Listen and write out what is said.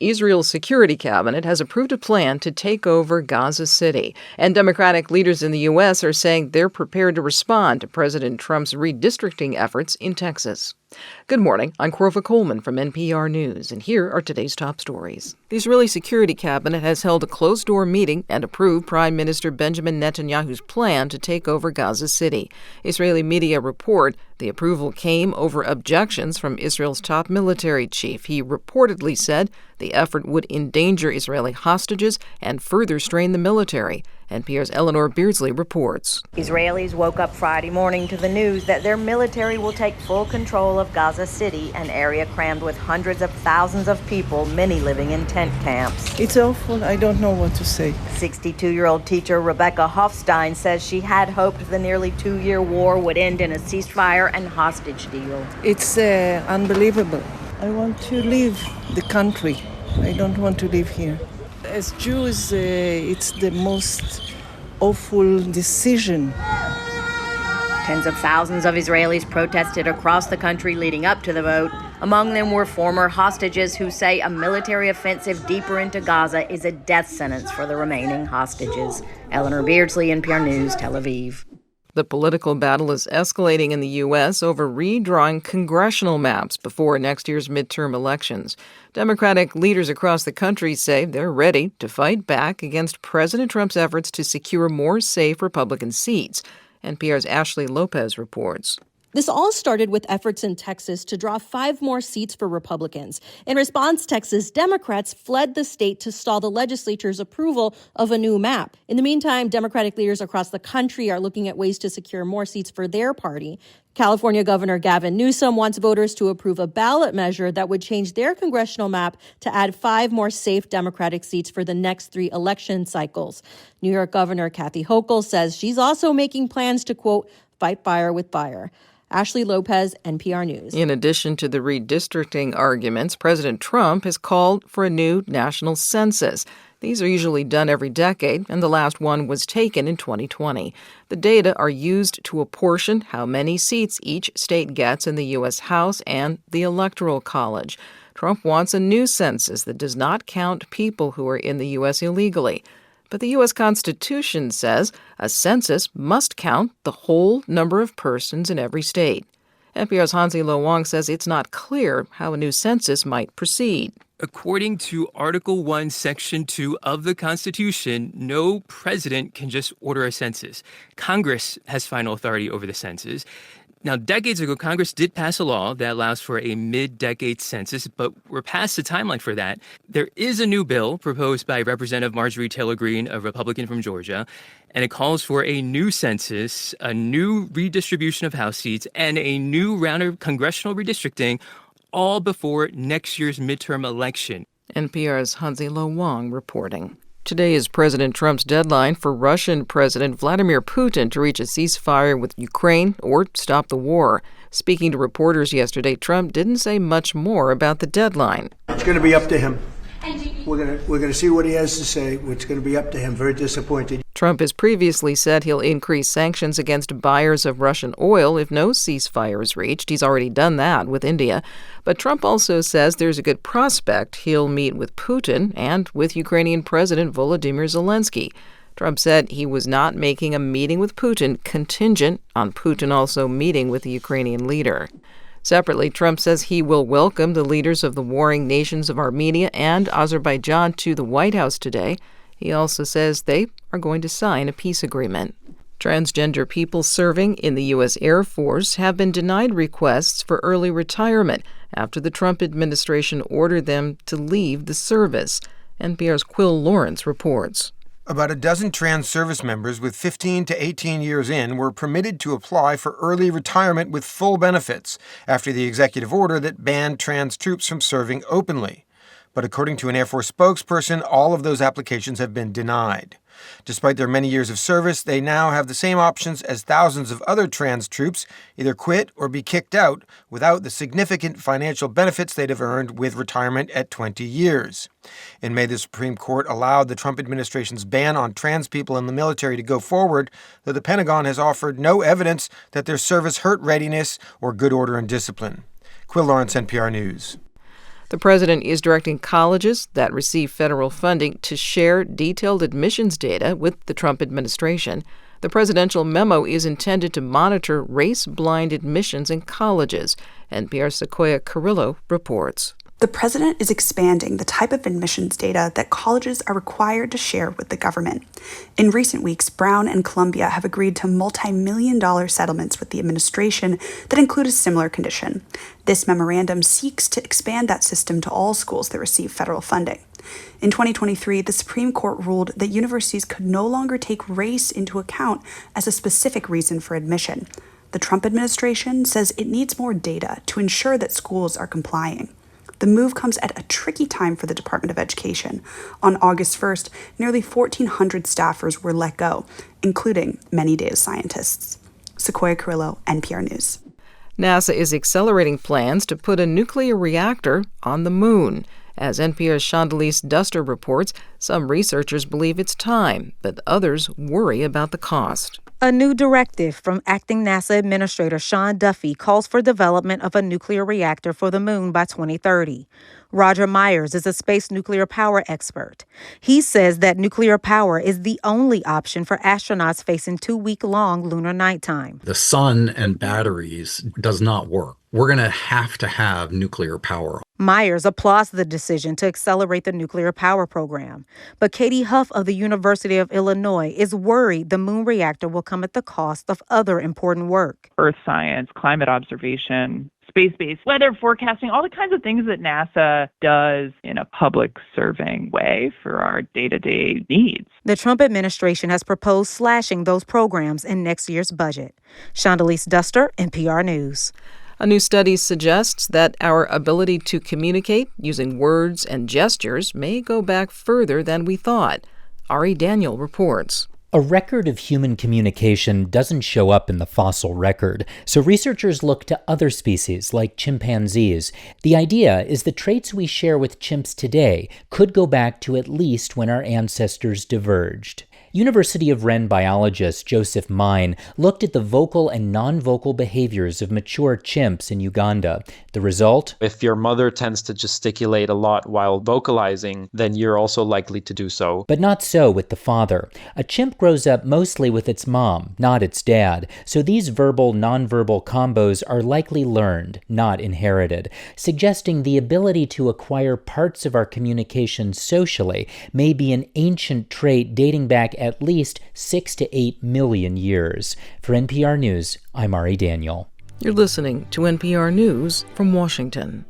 Israel's security cabinet has approved a plan to take over Gaza City, and Democratic leaders in the U.S. are saying they're prepared to respond to President Trump's redistricting efforts in Texas. Good morning. I'm Corva Coleman from NPR News, and here are today's top stories. The Israeli Security Cabinet has held a closed-door meeting and approved Prime Minister Benjamin Netanyahu's plan to take over Gaza City. Israeli media report the approval came over objections from Israel's top military chief. He reportedly said the effort would endanger Israeli hostages and further strain the military. NPR's Eleanor Beardsley reports. Israelis woke up Friday morning to the news that their military will take full control of Gaza City, an area crammed with hundreds of thousands of people, many living in tent camps. It's awful. I don't know what to say. 62-year-old teacher Rebecca Hofstein says she had hoped the nearly 2-year war would end in a ceasefire and hostage deal. It's unbelievable. I want to leave the country. I don't want to live here. As Jews, it's the most awful decision. Tens of thousands of Israelis protested across the country leading up to the vote. Among them were former hostages who say a military offensive deeper into Gaza is a death sentence for the remaining hostages. Eleanor Beardsley, NPR News, Tel Aviv. The political battle is escalating in the U.S. over redrawing congressional maps before next year's midterm elections. Democratic leaders across the country say they're ready to fight back against President Trump's efforts to secure more safe Republican seats. NPR's Ashley Lopez reports. This all started with efforts in Texas to draw 5 more seats for Republicans. In response, Texas Democrats fled the state to stall the legislature's approval of a new map. In the meantime, Democratic leaders across the country are looking at ways to secure more seats for their party. California Governor Gavin Newsom wants voters to approve a ballot measure that would change their congressional map to add 5 more safe Democratic seats for the next 3 election cycles. New York Governor Kathy Hochul says she's also making plans to, quote, fight fire with fire. Ashley Lopez, NPR News. In addition to the redistricting arguments, President Trump has called for a new national census. These are usually done every decade, and the last one was taken in 2020. The data are used to apportion how many seats each state gets in the U.S. House and the Electoral College. Trump wants a new census that does not count people who are in the U.S. illegally. But the U.S. Constitution says a census must count the whole number of persons in every state. NPR's Hansi Lo Wang says it's not clear how a new census might proceed. According to Article 1, Section 2 of the Constitution, no president can just order a census. Congress has final authority over the census. Now, decades ago, Congress did pass a law that allows for a mid-decade census, but we're past the timeline for that. There is a new bill proposed by Representative Marjorie Taylor Greene, a Republican from Georgia, and it calls for a new census, a new redistribution of House seats, and a new round of congressional redistricting, all before next year's midterm election. NPR's Hansi Lo Wang reporting. Today is President Trump's deadline for Russian President Vladimir Putin to reach a ceasefire with Ukraine or stop the war. Speaking to reporters yesterday, Trump didn't say much more about the deadline. It's going to be up to him. We're going to see what he has to say. It's going to be up to him. Very disappointed. Trump has previously said he'll increase sanctions against buyers of Russian oil if no ceasefire is reached. He's already done that with India. But Trump also says there's a good prospect he'll meet with Putin and with Ukrainian President Volodymyr Zelensky. Trump said he was not making a meeting with Putin contingent on Putin also meeting with the Ukrainian leader. Separately, Trump says he will welcome the leaders of the warring nations of Armenia and Azerbaijan to the White House today. He also says they are going to sign a peace agreement. Transgender people serving in the U.S. Air Force have been denied requests for early retirement after the Trump administration ordered them to leave the service. NPR's Quill Lawrence reports. About a dozen trans service members with 15 to 18 years in were permitted to apply for early retirement with full benefits after the executive order that banned trans troops from serving openly. But according to an Air Force spokesperson, all of those applications have been denied. Despite their many years of service, they now have the same options as thousands of other trans troops, either quit or be kicked out without the significant financial benefits they'd have earned with retirement at 20 years. In May, the Supreme Court allowed the Trump administration's ban on trans people in the military to go forward, though the Pentagon has offered no evidence that their service hurt readiness or good order and discipline. Quill Lawrence, NPR News. The president is directing colleges that receive federal funding to share detailed admissions data with the Trump administration. The presidential memo is intended to monitor race-blind admissions in colleges. NPR's Sequoia Carrillo reports. The president is expanding the type of admissions data that colleges are required to share with the government. In recent weeks, Brown and Columbia have agreed to multi-million-dollar settlements with the administration that include a similar condition. This memorandum seeks to expand that system to all schools that receive federal funding. In 2023, the Supreme Court ruled that universities could no longer take race into account as a specific reason for admission. The Trump administration says it needs more data to ensure that schools are complying. The move comes at a tricky time for the Department of Education. On August 1st, nearly 1,400 staffers were let go, including many data scientists. Sequoia Carrillo, NPR News. NASA is accelerating plans to put a nuclear reactor on the moon. As NPR's Chandalise Duster reports, some researchers believe it's time, but others worry about the cost. A new directive from acting NASA Administrator Sean Duffy calls for development of a nuclear reactor for the moon by 2030. Roger Myers is a space nuclear power expert. He says that nuclear power is the only option for astronauts facing 2-week-long lunar nighttime. The sun and batteries does not work. We're going to have nuclear power. Myers applauds the decision to accelerate the nuclear power program. But Katie Huff of the University of Illinois is worried the moon reactor will come at the cost of other important work. Earth science, climate observation, space-based weather forecasting, all the kinds of things that NASA does in a public-serving way for our day-to-day needs. The Trump administration has proposed slashing those programs in next year's budget. Chandalise Duster, NPR News. A new study suggests that our ability to communicate using words and gestures may go back further than we thought. Ari Daniel reports. A record of human communication doesn't show up in the fossil record, so researchers look to other species like chimpanzees. The idea is the traits we share with chimps today could go back to at least when our ancestors diverged. University of Rennes biologist Joseph Mine looked at the vocal and non-vocal behaviors of mature chimps in Uganda. The result? If your mother tends to gesticulate a lot while vocalizing, then you're also likely to do so. But not so with the father. A chimp grows up mostly with its mom, not its dad, so these verbal-nonverbal combos are likely learned, not inherited, suggesting the ability to acquire parts of our communication socially may be an ancient trait dating back at least 6 to 8 million years. For NPR News, I'm Ari Daniel. You're listening to NPR News from Washington.